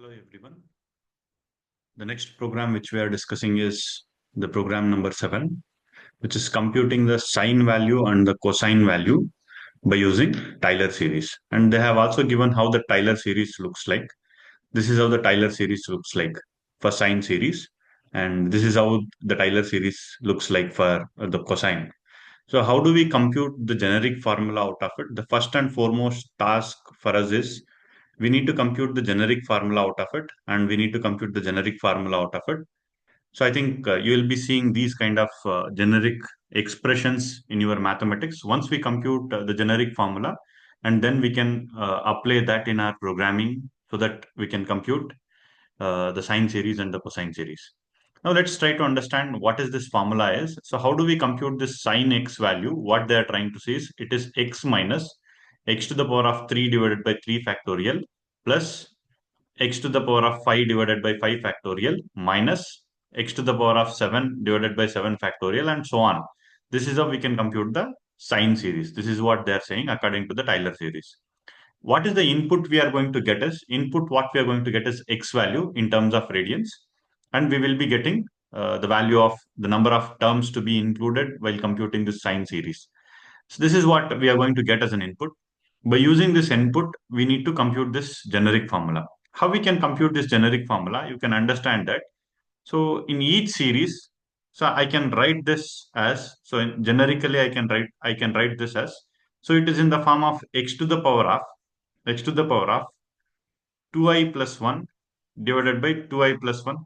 Hello everyone. The next program which we are discussing is the program number 7, which is computing the sine value and the cosine value by using Taylor series. And they have also given how the Taylor series looks like. This is how the Taylor series looks like for sine series, and this is how the Taylor series looks like for the cosine. So how do we compute the generic formula out of it? The first and foremost task for us is we need to compute the generic formula out of it, and we need to compute the generic formula out of it. So I think you will be seeing these kind of generic expressions in your mathematics once we compute the generic formula, and then we can apply that in our programming so that we can compute the sine series and the cosine series. Now let's try to understand what is this formula is. So how do we compute this sine x value? What they are trying to say is it is x minus x to the power of 3 divided by 3 factorial plus x to the power of 5 divided by 5 factorial minus x to the power of 7 divided by 7 factorial and so on. This is how we can compute the sine series. This is what they are saying according to the Taylor series. What is the input we are going to get is input what we are going to get is x value in terms of radians, and we will be getting the value of the number of terms to be included while computing this sine series. So this is what we are going to get as an input. By using this input, we need to compute this generic formula. How we can compute this generic formula? You can understand that. So in each series, so I can write this as, generically I can write this as, so it is in the form of x to the power of 2i plus 1 divided by 2i plus 1.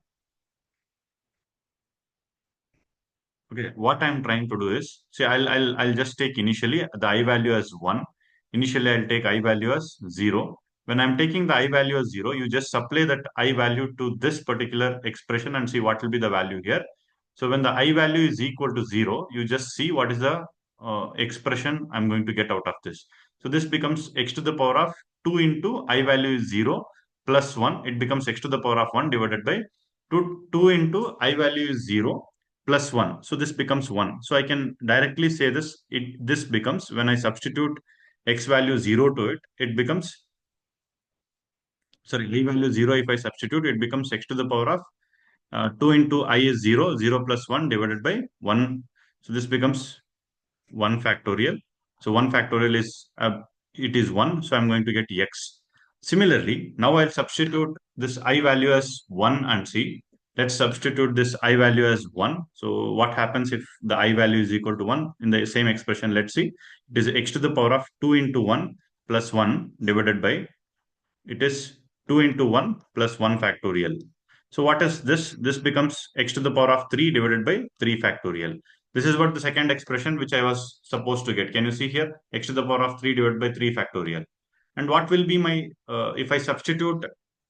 Okay, what I'm trying to do is, see, I'll just take initially the I value as 1. Initially, I'll take I value as 0. When I'm taking the I value as 0, you just supply that I value to this particular expression and see what will be the value here. So when the I value is equal to 0, you just see what is the expression I'm going to get out of this. So this becomes x to the power of 2 into I value is 0 plus 1. It becomes x to the power of 1 divided by 2 into I value is 0 plus 1. So this becomes 1. So I can directly say this. This becomes, when I substitute x value 0 to it, it becomes, sorry, I value 0 if I substitute, it becomes x to the power of 2 into I is 0, 0 plus 1 divided by 1. So this becomes 1 factorial. So 1 factorial is, it is 1. So I'm going to get x. Similarly, now I'll substitute this I value as 1 and see. Let's substitute this I value as 1. So what happens if the I value is equal to 1 in the same expression? Let's see. It is x to the power of 2 into 1 plus 1 divided by, it is 2 into 1 plus 1 factorial. So what is this? This becomes x to the power of 3 divided by 3 factorial. This is what the second expression which I was supposed to get. Can you see here? X to the power of 3 divided by 3 factorial. And what will be my, if I substitute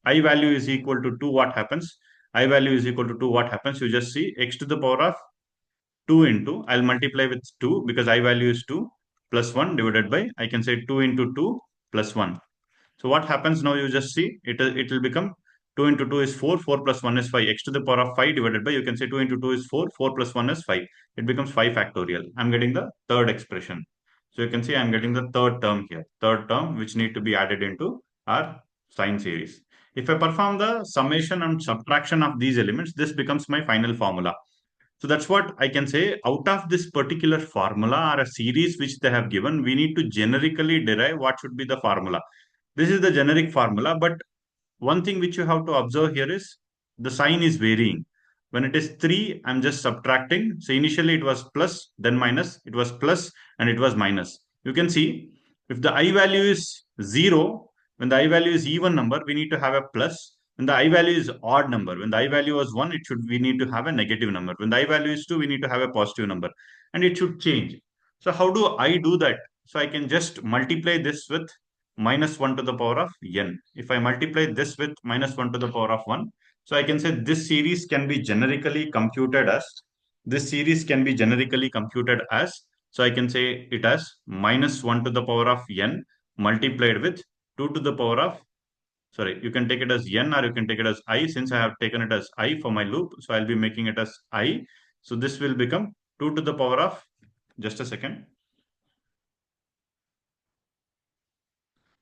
I value is equal to 2, what happens? I value is equal to 2, what happens? You just see x to the power of 2 into, I'll multiply with 2 because I value is 2 plus 1 divided by, I can say 2 into 2 plus 1. So what happens now? You just see it will become 2 into 2 is 4, 4 plus 1 is 5. X to the power of 5 divided by, you can say 2 into 2 is 4, 4 plus 1 is 5. It becomes 5 factorial. I'm getting the third expression. So you can see I'm getting the third term here, third term which need to be added into our sine series. If I perform the summation and subtraction of these elements, this becomes my final formula. So that's what I can say. Out of this particular formula or a series which they have given, we need to generically derive what should be the formula. This is the generic formula, but one thing which you have to observe here is the sign is varying. When it is 3, I'm just subtracting. So initially it was plus, then minus, it was plus, and it was minus. You can see if the I value is 0, when the I value is even number, we need to have a plus. When the I value is odd number, when the I value was 1, we need to have a negative number. When the I value is 2, we need to have a positive number, and it should change. So how do I do that? So I can just multiply this with minus 1 to the power of n. If I multiply this with minus 1 to the power of 1, so I can say this series can be generically computed as, so I can say it as minus 1 to the power of n multiplied with 2 to the power of, sorry, you can take it as n or you can take it as I. Since I have taken it as I for my loop, so I'll be making it as I. So this will become 2 to the power of, just a second.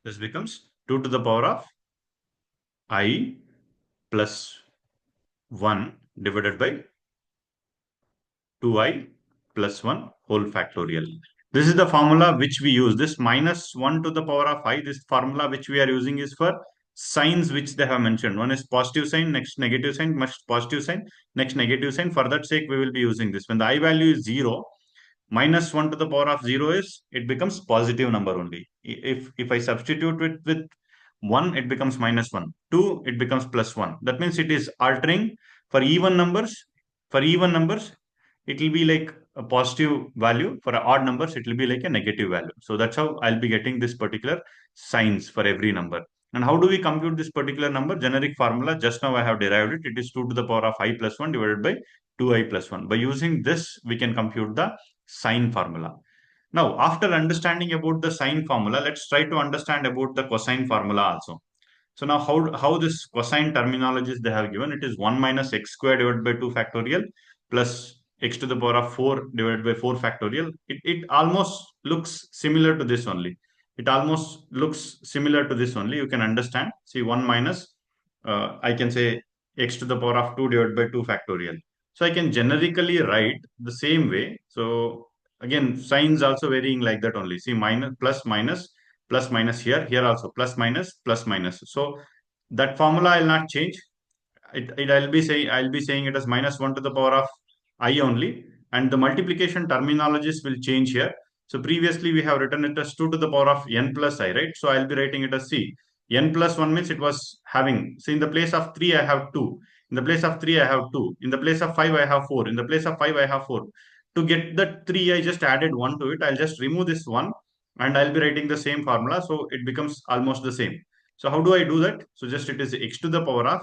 This becomes 2 to the power of I plus 1 divided by 2i plus 1 whole factorial. This is the formula which we use. This minus 1 to the power of I, this formula which we are using is for signs which they have mentioned. One is positive sign, next negative sign, next positive sign, next negative sign. For that sake, we will be using this. When the I value is 0, minus 1 to the power of 0 is, it becomes positive number only. If I substitute it with 1, it becomes minus 1. 2, it becomes plus 1. That means it is altering for even numbers. For even numbers, it will be like a positive value. For odd numbers, it will be like a negative value. So that's how I'll be getting this particular signs for every number. And how do we compute this particular number? Generic formula, just now I have derived it. It is 2 to the power of I plus 1 divided by 2i plus 1. By using this, we can compute the sine formula. Now, after understanding about the sine formula, let's try to understand about the cosine formula also. So now how this cosine terminologies they have given, it is 1 minus x squared divided by 2 factorial plus x to the power of 4 divided by 4 factorial. It almost looks similar to this only. It almost looks similar to this only. You can understand. See, 1 minus, I can say x to the power of 2 divided by 2 factorial. So I can generically write the same way. So again, signs also varying like that only. See, minus, plus minus here also plus minus. So that formula I'll not change. I'll be saying it as minus 1 to the power of I only, and the multiplication terminologies will change here. So previously we have written it as 2 to the power of n plus I, right? So I'll be writing it as c. N plus 1 means it was having, so in the place of 3 I have 2. In the place of 3 I have 2. In the place of 5 I have 4. In the place of 5 I have 4. To get the 3, I just added 1 to it. I'll just remove this 1 and I'll be writing the same formula. So it becomes almost the same. So how do I do that? So just it is x to the power of,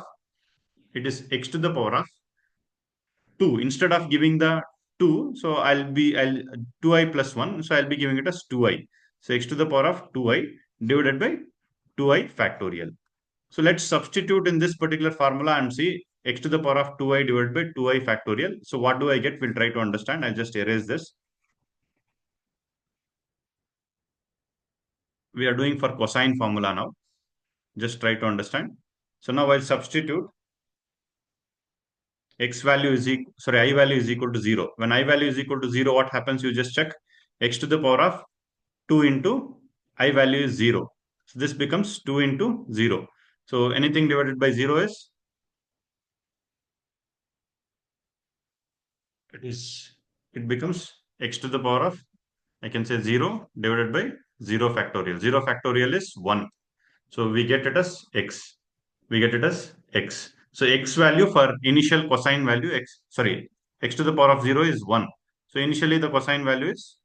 it is x to the power of 2. Instead of giving the 2, so I'll 2i plus 1. So I'll be giving it as 2i. So x to the power of 2i divided by 2i factorial. So let's substitute in this particular formula and see x to the power of 2i divided by 2i factorial. So what do I get? We'll try to understand. I'll just erase this. We are doing for cosine formula now. Just try to understand. So now I'll substitute x value is equal, sorry, I value is equal to 0. When I value is equal to 0, what happens? You just check x to the power of 2 into I value is 0. So this becomes 2 into 0. So anything divided by 0 is, it becomes x to the power of, I can say 0 divided by 0 factorial. 0 factorial is 1. So we get it as x. We get it as x. So x value for initial cosine value, x to the power of 0 is 1. So initially the cosine value is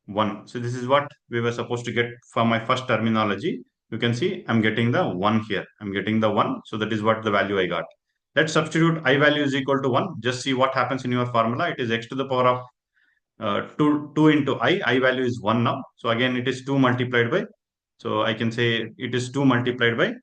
1. So this is what we were supposed to get for my first terminology. You can see I'm getting the 1 here. I'm getting the 1. So that is what the value I got. Let's substitute I value is equal to 1. Just see what happens in your formula. It is x to the power of 2 into I value is 1 now. So again, it is 2 multiplied by. So I can say it is 2 multiplied by,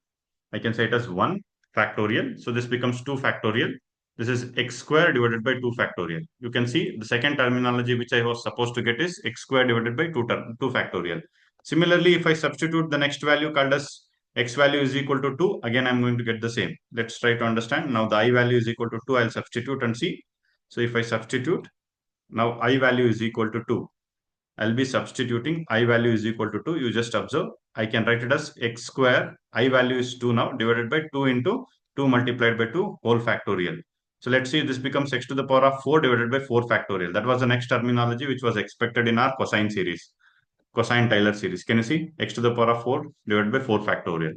I can say it as 1 factorial. So this becomes 2 factorial. This is x square divided by 2 factorial. You can see the second terminology which I was supposed to get is x square divided by 2 factorial. Similarly, if I substitute the next value called as x value is equal to 2, again I'm going to get the same. Let's try to understand. Now the I value is equal to 2, I'll substitute and see. So if I substitute, now I value is equal to 2. I'll be substituting I value is equal to 2. You just observe. I can write it as x square. I value is 2 now divided by 2 into 2 multiplied by 2 whole factorial. So let's see, this becomes x to the power of 4 divided by 4 factorial. That was the next terminology which was expected in our cosine series, cosine Taylor series. Can you see? X to the power of 4 divided by 4 factorial.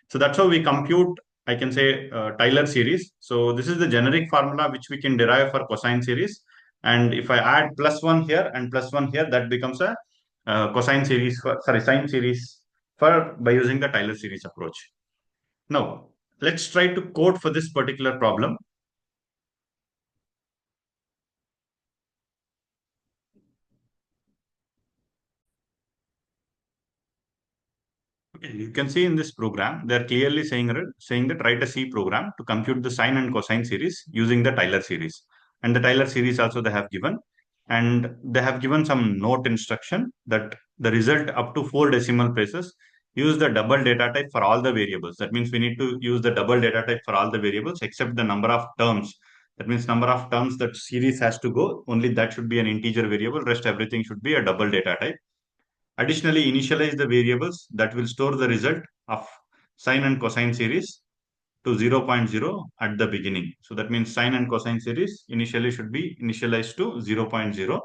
So that's how we compute, I can say, Taylor series. So this is the generic formula which we can derive for cosine series. And if I add plus 1 here and plus 1 here, that becomes a cosine series, sine series for by using the Taylor series approach. Now, let's try to code for this particular problem. Okay, you can see in this program, they're clearly saying that write a C program to compute the sine and cosine series using the Taylor series. And the Taylor series also they have given. And they have given some note instruction that the result up to 4 decimal places use the double data type for all the variables. That means we need to use the double data type for all the variables except the number of terms. That means number of terms that series has to go, only that should be an integer variable. Rest everything should be a double data type. Additionally, initialize the variables that will store the result of sine and cosine series to zero point 0.0 at the beginning. So that means sine and cosine series initially should be initialized to 0.0.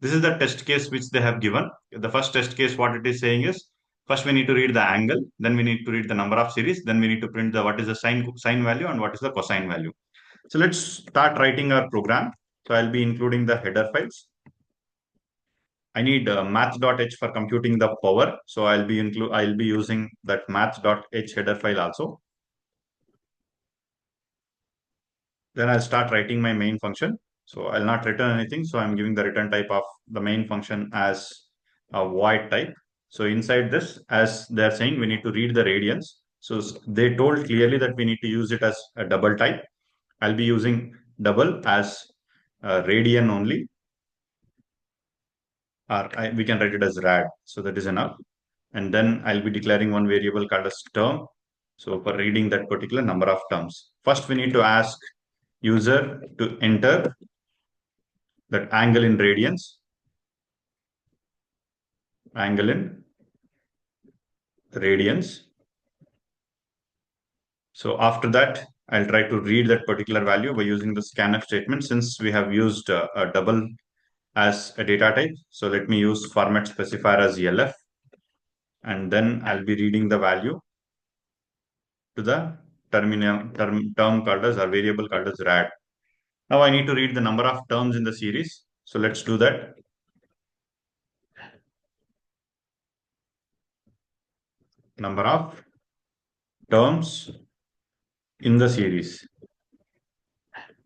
This is the test case which they have given. The first test case, what it is saying is, first we need to read the angle, then we need to read the number of series, then we need to print the what is the sine value and what is the cosine value. So let's start writing our program. So I'll be including the header files. I need math.h for computing the power. So I'll be using that math.h header file also. Then I'll start writing my main function. So I'll not return anything. So I'm giving the return type of the main function as a void type. So inside this, as they're saying, we need to read the radians. So they told clearly that we need to use it as a double type. I'll be using double as radian only, or we can write it as rad. So that is enough. And then I'll be declaring one variable called as term. So for reading that particular number of terms, first we need to ask user to enter that angle in radians. So after that, I'll try to read that particular value by using the scanf statement. Since we have used a double as a data type, so let me use format specifier as elf, and then I'll be reading the value to the term called as, or variable called as rad. Now I need to read the number of terms in the series. So let's do that. Number of terms in the series.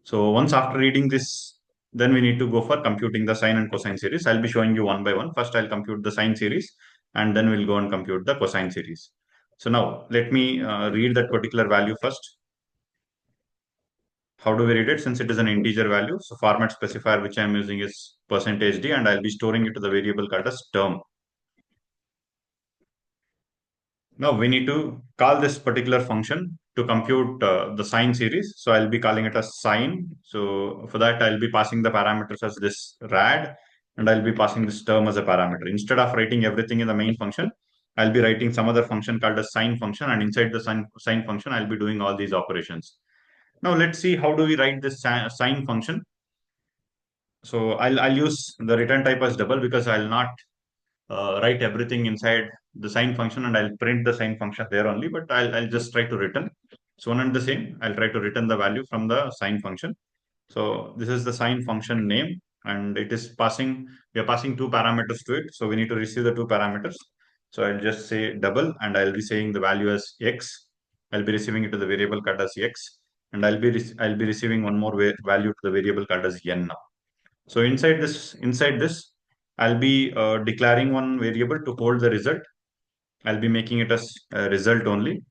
So once after reading this, then we need to go for computing the sine and cosine series. I'll be showing you one by one. First, I'll compute the sine series, and then we'll go and compute the cosine series. So now let me read that particular value first. How do we read it? Since it is an integer value, so format specifier which I'm using is %d, and I'll be storing it to the variable called as term. Now we need to call this particular function to compute the sine series. So I'll be calling it as sine. So for that, I'll be passing the parameters as this rad, and I'll be passing this term as a parameter. Instead of writing everything in the main function, I'll be writing some other function called a sine function, and inside the sine function, I'll be doing all these operations. Now let's see how do we write this sine function. So I'll use the return type as double because I'll not write everything inside the sine function, and I'll print the sine function there only, but I'll just try to return. So one and the same, I'll try to return the value from the sine function. So this is the sine function name, and it is passing, we are passing two parameters to it. So we need to receive the two parameters. So I'll just say double, and I'll be saying the value as x. I'll be receiving it to the variable called as x, and I'll be receiving one more value to the variable called as n now. So inside this, I'll be declaring one variable to hold the result. I'll be making it as a result only.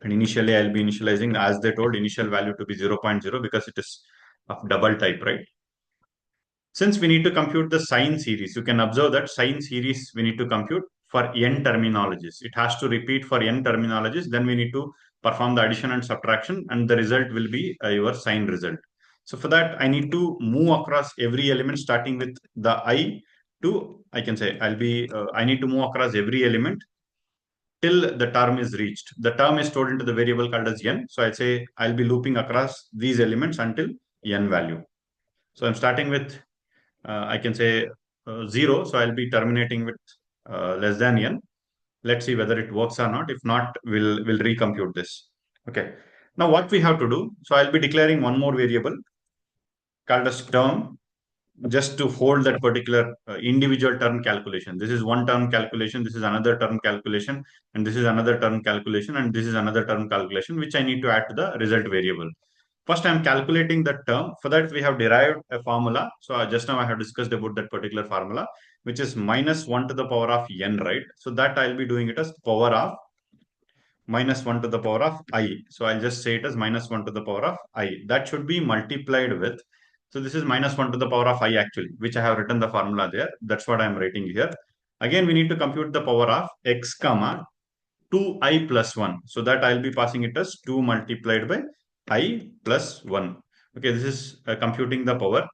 And initially, I'll be initializing as they told initial value to be 0.0 because it is of double type, right? Since we need to compute the sine series, you can observe that sine series we need to compute for n terminologies. It has to repeat for n terminologies. Then we need to perform the addition and subtraction, and the result will be your sine result. So for that, I need to move across every element starting with the I to, I can say, I need to move across every element till the term is reached. The term is stored into the variable called as n. So I'll say I'll be looping across these elements until n value. So I'm starting with I can say 0. So I'll be terminating with less than n. Let's see whether it works or not. If not, we'll recompute this. Okay. Now what we have to do, so I'll be declaring one more variable called as term just to hold that particular individual term calculation. This is one term calculation, this is another term calculation, and this is another term calculation, and this is another term calculation, which I need to add to the result variable. First, I'm calculating the term. For that, we have derived a formula. So just now I have discussed about that particular formula, which is minus 1 to the power of n, right? So that I'll be doing it as power of minus 1 to the power of I. So I'll just say it as minus 1 to the power of I. That should be multiplied with. So this is minus 1 to the power of I actually, which I have written the formula there. That's what I'm writing here. Again, we need to compute the power of x comma 2i plus 1. So that I'll be passing it as 2 multiplied by I plus 1. Okay, this is computing the power.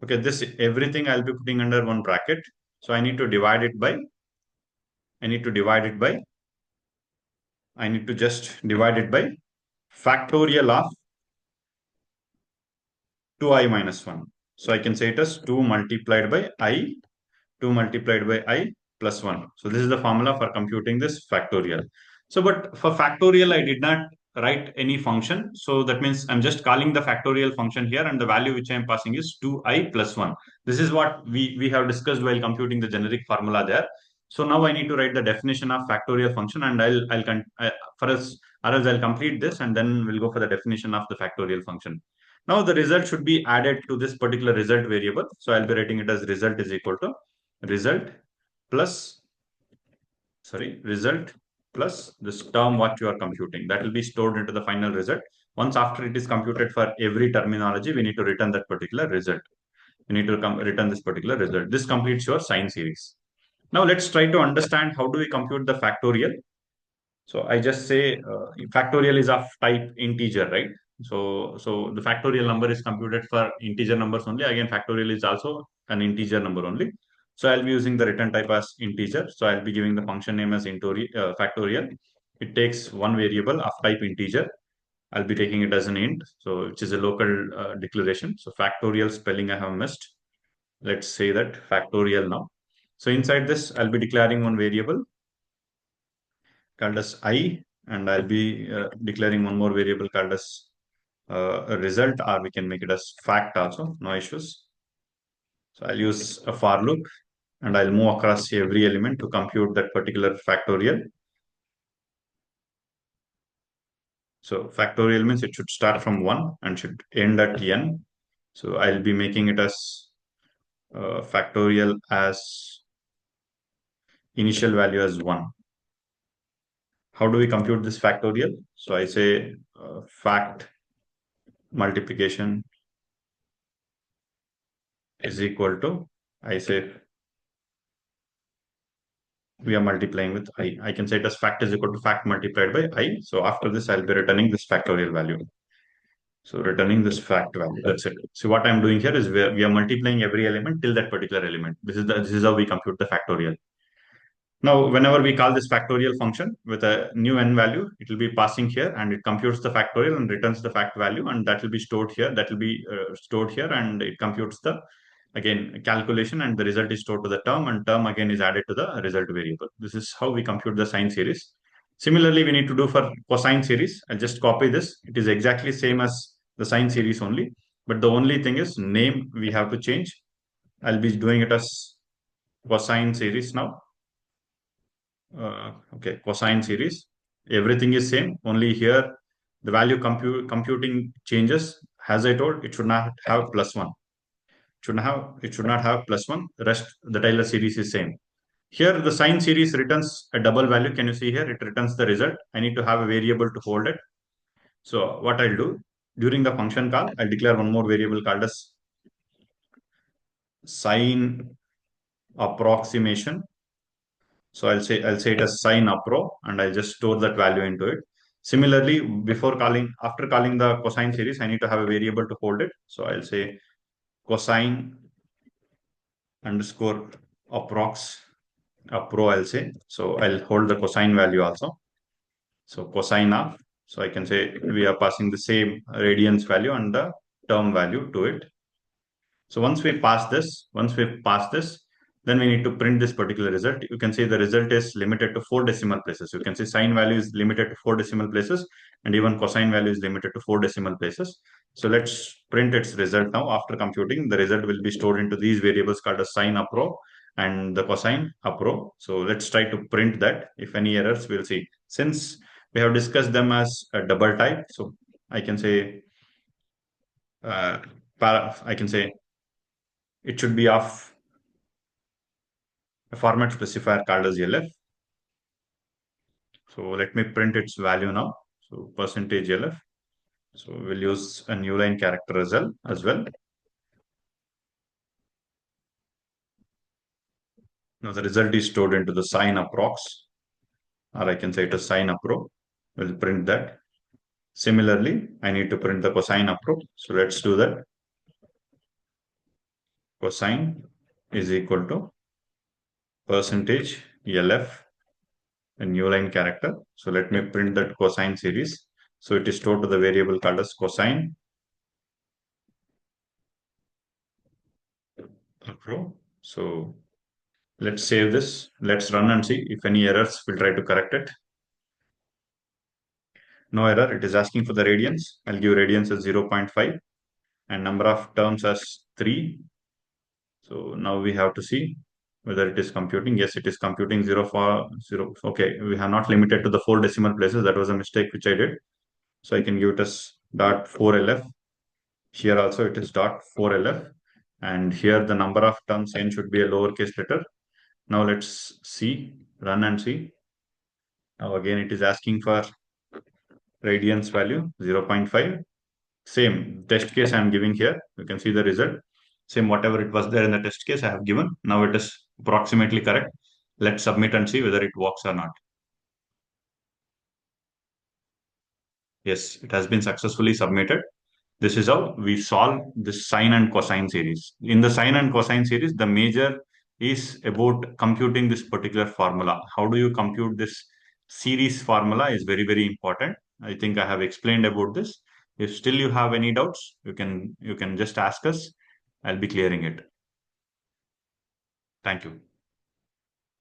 Okay, this everything I'll be putting under one bracket. So I need to divide it by, I need to just divide it by factorial of 2i minus 1. So I can say it as 2 multiplied by I 2 multiplied by I plus 1. So this is the formula for computing this factorial. So but for factorial, I did not write any function. So that means I'm just calling the factorial function here, and the value which I'm passing is 2i plus 1. This is what we have discussed while computing the generic formula there. So now I need to write the definition of factorial function, and for us, or else I'll complete this and then we'll go for the definition of the factorial function. Now the result should be added to this particular result variable. So I'll be writing it as result is equal to result plus, result plus this term what you are computing, that will be stored into the final result. Once after it is computed for every terminology, we need to return that particular result. We need to return this particular result. This completes your sine series. Now let's try to understand how do we compute the factorial. So I just say factorial is of type integer, right? So the factorial number is computed for integer numbers only. Again, factorial is also an integer number only. So I'll be using the return type as integer. So I'll be giving the function name as factorial. It takes one variable of type integer. I'll be taking it as an int, so which is a local declaration. So factorial spelling I have missed. Let's say that factorial now. So inside this, I'll be declaring one variable called as I, and I'll be declaring one more variable called as a result, or we can make it as fact also, no issues. So I'll use a for loop, and I'll move across every element to compute that particular factorial. So factorial means it should start from 1 and should end at n. So I'll be making it as factorial as initial value as 1. How do we compute this factorial? So I say fact multiplication is equal to, I say we are multiplying with I. I can say it as fact is equal to fact multiplied by I. So after this, I'll be returning this factorial value. So returning this fact value. That's it. So what I'm doing here is we are multiplying every element till that particular element. This is how we compute the factorial. Now, whenever we call this factorial function with a new n value, it will be passing here and it computes the factorial and returns the fact value, and that will be stored here. That will be stored here, and it computes the again calculation, and the result is stored to the term, and term again is added to the result variable. This is how we compute the sine series. Similarly, we need to do for cosine series. I'll just copy this. It is exactly same as the sine series only, but the only thing is name we have to change. I'll be doing it as cosine series now. Okay, cosine series. Everything is same. Only here the value computing changes. As I told, it should not have plus one. It should not have plus one. The rest the Taylor series is same. Here the sine series returns a double value. Can you see here? It returns the result. I need to have a variable to hold it. So what I'll do during the function call, I'll declare one more variable called as sine approximation. So I'll say it as sine appro, and I'll just store that value into it. Similarly, after calling the cosine series, I need to have a variable to hold it. So I'll say cosine underscore approx appro, I'll say. So I'll hold the cosine value also. So cosine of, so I can say we are passing the same radians value and the term value to it. So once we pass this, then we need to print this particular result. You can see the result is limited to 4 decimal places. You can see sine value is limited to 4 decimal places, and even cosine value is limited to 4 decimal places. So let's print its result now. After computing, the result will be stored into these variables called as sine appro and the cosine appro. So let's try to print that. If any errors, we'll see. Since we have discussed them as a double type, so I can say I can say it should be of a format specifier called as LF. So let me print its value now. So percentage LF. So we'll use a new line character as well. Now the result is stored into the sine approx. or I can say it is sine appro. We'll print that. Similarly, I need to print the cosine appro. So let's do that. Cosine is equal to percentage LF, a new line character. So let me print that cosine series. So it is stored to the variable called as cosine appro. So let's save this. Let's run and see if any errors. We'll try to correct it. No error. It is asking for the radians. I'll give radians as 0.5 and number of terms as 3. So now we have to see whether it is computing. Yes, it is computing 0 for 0. Okay, we have not limited to the 4 decimal places. That was a mistake which I did. So I can give it as dot 4LF. Here also it is dot 4LF. And here the number of terms n should be a lowercase letter. Now let's see, run and see. Now again it is asking for radians value 0.5. Same test case I am giving here. You can see the result. Same whatever it was there in the test case I have given. Now it is approximately correct. Let's submit and see whether it works or not. Yes, it has been successfully submitted. This is how we solve this sine and cosine series. In the sine and cosine series, the major is about computing this particular formula. How do you compute this series formula is very, very important. I think I have explained about this. If still you have any doubts, you can just ask us. I'll be clearing it. Thank you.